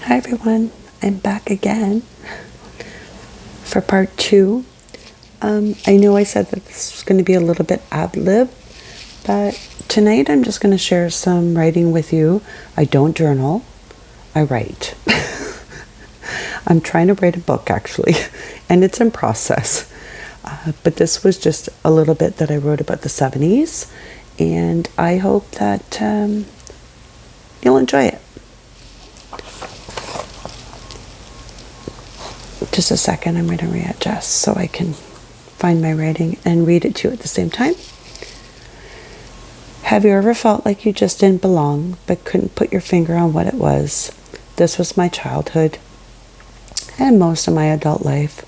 Hi everyone, I'm back again for part 2. I know I said that this was going to be a little bit ad-lib, but tonight I'm just going to share some writing with you. I don't journal, I write. I'm trying to write a book actually, and it's in process. But this was just a little bit that I wrote about the 70s, and I hope that you'll enjoy it. Just a second, I'm going to readjust so I can find my writing and read it to you at the same time. Have you ever felt like you just didn't belong but couldn't put your finger on what it was? This was my childhood and most of my adult life.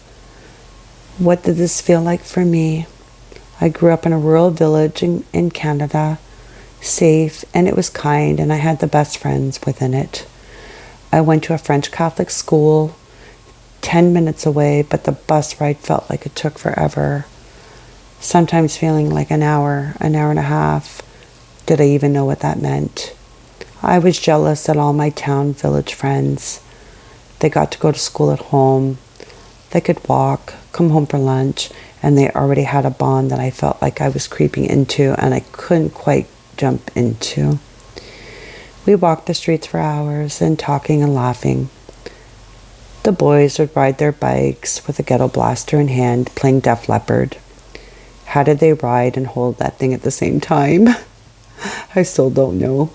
What did this feel like for me? I grew up in a rural village in Canada, safe, and it was kind, and I had the best friends within it. I went to a French Catholic school 10 minutes away, but the bus ride felt like it took forever, sometimes feeling like an hour and a half. Did I even know what that meant? I was jealous at all my town village friends. They got to go to school at home. They could walk, come home for lunch, and they already had a bond that I felt like I was creeping into and I couldn't quite jump into. We walked the streets for hours and talking and laughing. The boys would ride their bikes with a ghetto blaster in hand, playing Def Leppard. How did they ride and hold that thing at the same time? I still don't know.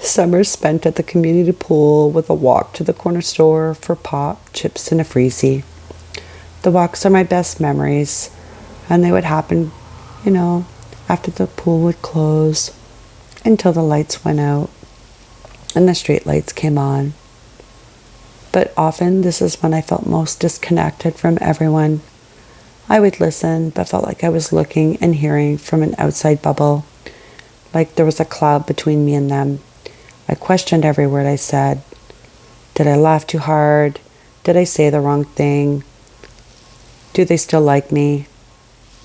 Summers spent at the community pool with a walk to the corner store for pop, chips, and a freezy. The walks are my best memories, and they would happen, after the pool would close until the lights went out and the street lights came on. But often this is when I felt most disconnected from everyone. I would listen, but felt like I was looking and hearing from an outside bubble, like there was a cloud between me and them. I questioned every word I said. Did I laugh too hard? Did I say the wrong thing? Do they still like me?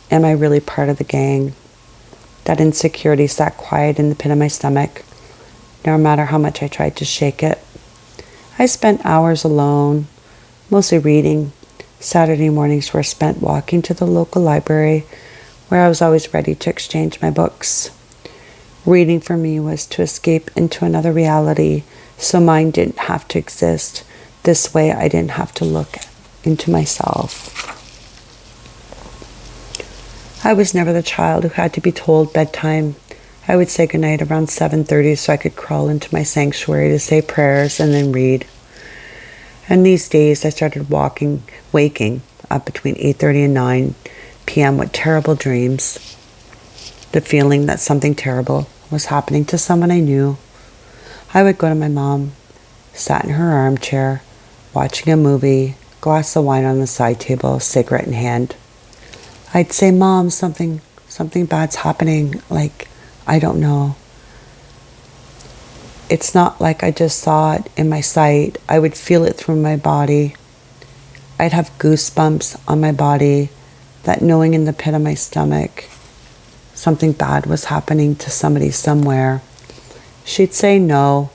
Am I really part of the gang? That insecurity sat quiet in the pit of my stomach, no matter how much I tried to shake it. I spent hours alone, mostly reading. Saturday mornings were spent walking to the local library, where I was always ready to exchange my books. Reading for me was to escape into another reality, so mine didn't have to exist. This way I didn't have to look into myself. I was never the child who had to be told bedtime. I would say goodnight around 7:30 so I could crawl into my sanctuary to say prayers and then read. And these days I started waking up between 8:30 and 9 p.m. with terrible dreams. The feeling that something terrible was happening to someone I knew. I would go to my mom, sat in her armchair, watching a movie, glass of wine on the side table, cigarette in hand. I'd say, Mom, something bad's happening, like, I don't know. It's not like I just saw it in my sight. I would feel it through my body. I'd have goosebumps on my body, that knowing in the pit of my stomach something bad was happening to somebody somewhere. She'd say, no,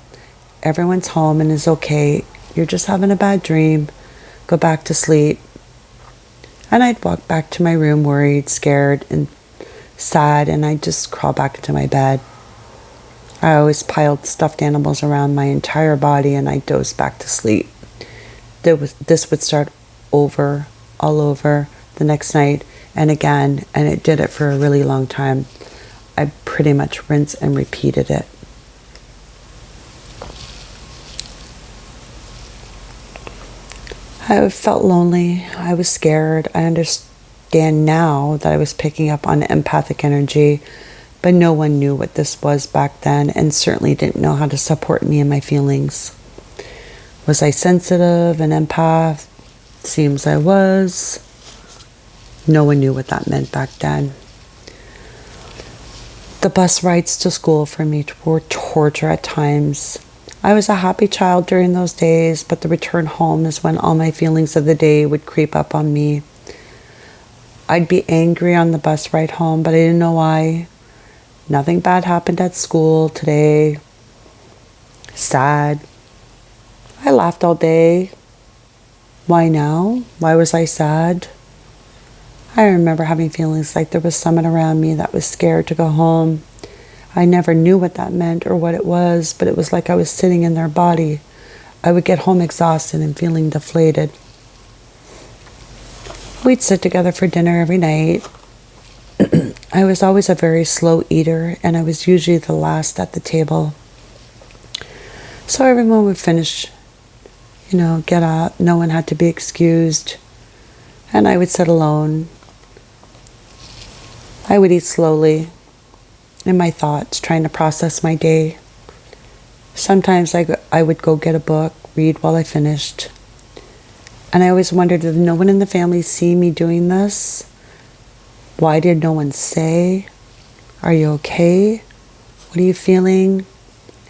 everyone's home and is okay. You're just having a bad dream. Go back to sleep. And I'd walk back to my room worried, scared, and sad, and I'd just crawl back into my bed. I always piled stuffed animals around my entire body, and I'd doze back to sleep. This would start over, all over, the next night, and again, and it did it for a really long time. I pretty much rinsed and repeated it. I felt lonely. I was scared. I understand now that I was picking up on empathic energy, but no one knew what this was back then and certainly didn't know how to support me in my feelings. Was I sensitive, an empath? Seems I was. No one knew what that meant back then. The bus rides to school for me were torture at times. I was a happy child during those days, but the return home is when all my feelings of the day would creep up on me. I'd be angry on the bus ride home, but I didn't know why. Nothing bad happened at school today. Sad. I laughed all day. Why now? Why was I sad? I remember having feelings like there was someone around me that was scared to go home. I never knew what that meant or what it was, but it was like I was sitting in their body. I would get home exhausted and feeling deflated. We'd sit together for dinner every night. I was always a very slow eater, and I was usually the last at the table. So everyone would finish, get up. No one had to be excused. And I would sit alone. I would eat slowly in my thoughts, trying to process my day. Sometimes I would go get a book, read while I finished. And I always wondered, did no one in the family see me doing this? Why did no one say, "Are you okay? What are you feeling?"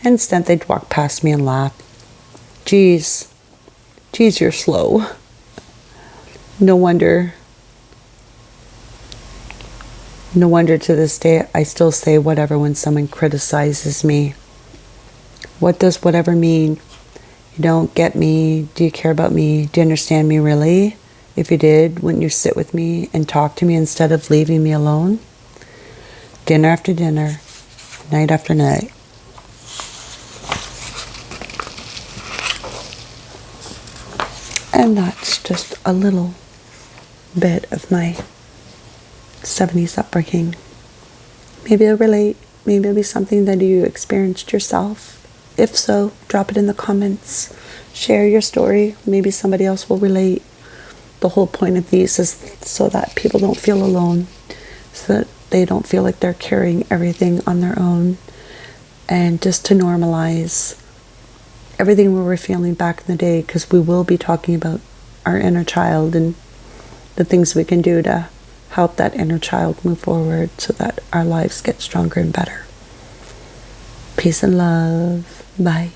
And instead they'd walk past me and laugh. Geez, you're slow. No wonder to this day I still say whatever when someone criticizes me. What does whatever mean? You don't get me? Do you care about me? Do you understand me really? If you did, wouldn't you sit with me and talk to me instead of leaving me alone? Dinner after dinner, night after night. And that's just a little bit of my 70s upbringing. Maybe it'll relate. Maybe it'll be something that you experienced yourself. If so, drop it in the comments. Share your story. Maybe somebody else will relate. The whole point of these is so that people don't feel alone, so that they don't feel like they're carrying everything on their own, and just to normalize everything we were feeling back in the day, because we will be talking about our inner child and the things we can do to help that inner child move forward so that our lives get stronger and better. Peace and love. Bye.